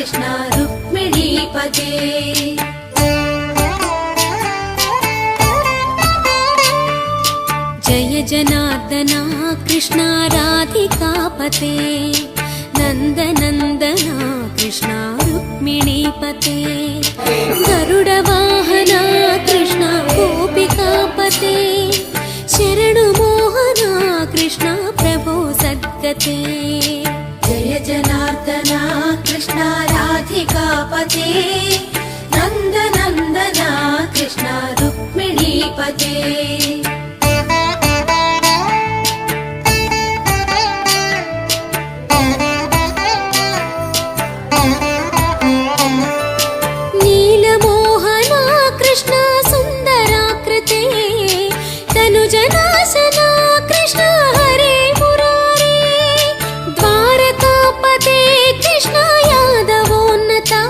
कृष्ण रुक्मिणीपते जय जनार्दना कृष्ण राधिकापते नन्दनन्दना कृष्ण रुक्मिणीपते गरुडवाहना कृष्ण गोपिकापते शरणुमोहना कृष्ण प्रभो सद्गते जय जनार्दना कृष्ण राधिकापते नन्दनन्दना कृष्ण रुक्मिणीपते तनुजनाशना कृष्ण हरे मुरारे द्वारकापते कृष्ण यादवोन्नता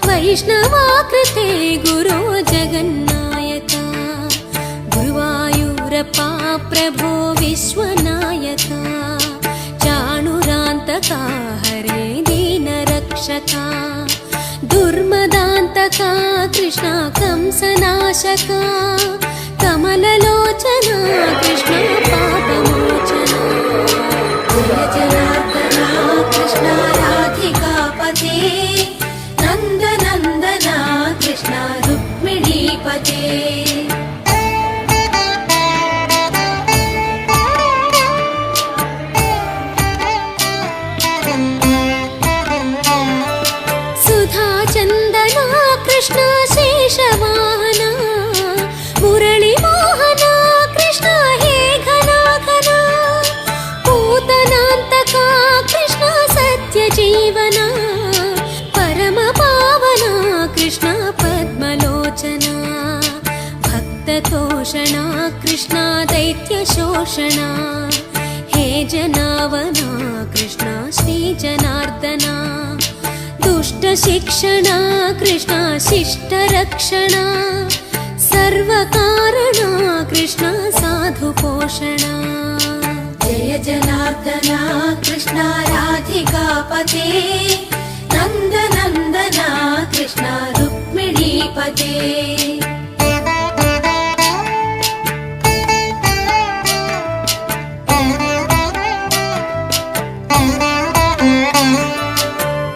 वैष्णवाकृते गुरो जगन्नायका गुरुवायूरप्पा प्रभो विश्वनायका चाणुरान्तका हरे दीनरक्षका दुर्मदान्तका कृष्ण कंसनाशका कमललोचना कृष्ण पापमोचना जय जनार्दना कृष्ण राधिकापते नन्दनन्दना कृष्ण रुक्मिणीपते सुधाचन्दना कृष्ण शेषवाहना मुरली मोहना कृष्ण हे घना घना पूतनान्तका कृष्ण सत्यजीवना परम पावना कृष्ण पद्मलोचना भक्ततोषणा कृष्ण दैत्यशोषणा हे जनावना कृष्ण श्रीजनार्दना दुष्टशिक्षणा कृष्ण शिष्टरक्षणा सर्वकारणा कृष्ण साधुपोषणा जय जनार्दना कृष्ण राधिकापते नन्दनन्दना कृष्ण रुक्मिणीपते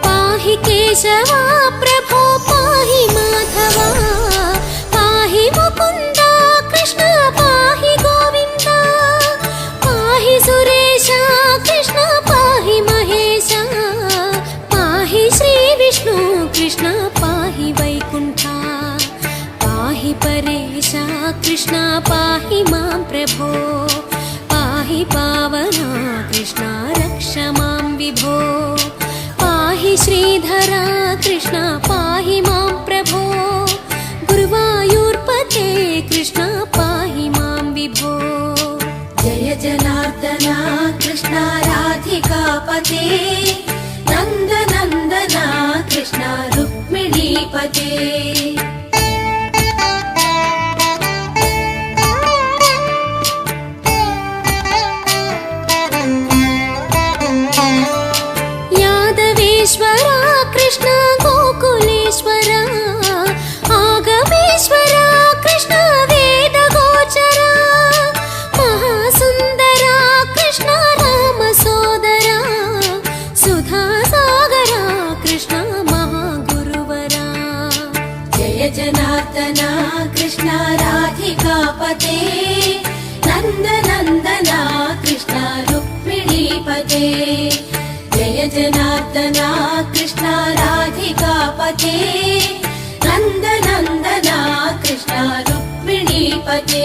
पाहि केशवा प्रभो पाहि माधवा पाहि मुकुन्दा कृष्ण पाहि गोविन्दा पाहि सुरेशा कृष्ण पाहि महेशा पाहि श्रीविष्णु कृष्ण पाहि वैकुण्ठा पाहि परेशा कृष्ण पाहि मां प्रभो पाहि पावना कृष्ण रक्ष मां विभो पाहि श्रीधरा कृष्ण पाहि मां प्रभो गुरुवायूर्पते कृष्ण पाहि मां विभो जय जनार्दना कृष्ण राधिकापते नन्दनन्दना कृष्ण रुक्मिणीपते यादवेश्वरा कृष्ण गोकुलेश्वरा आगमेश्वरा कृष्ण वेदगोचरा महासुन्दरा कृष्ण रामसोदरा सुधासागरा कृष्ण महागुरुवरा जय जनार्दना कृष्ण राधिकापते नन्दनन्दना कृष्ण रुक्मिणीपते जय जनार्दना कृष्ण राधिकापते नन्दनन्दना कृष्ण रुक्मिणीपते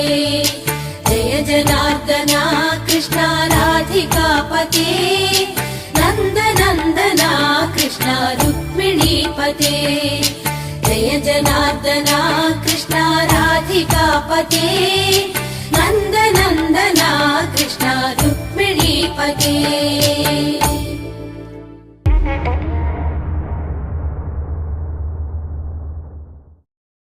जय जनार्दना कृष्ण राधिकापते नन्दनन्दना कृष्ण रुक्मिणीपते जय जनार्दना कृष्ण राधिकापते नन्दनन्दना कृष्ण रुक्मिणीपते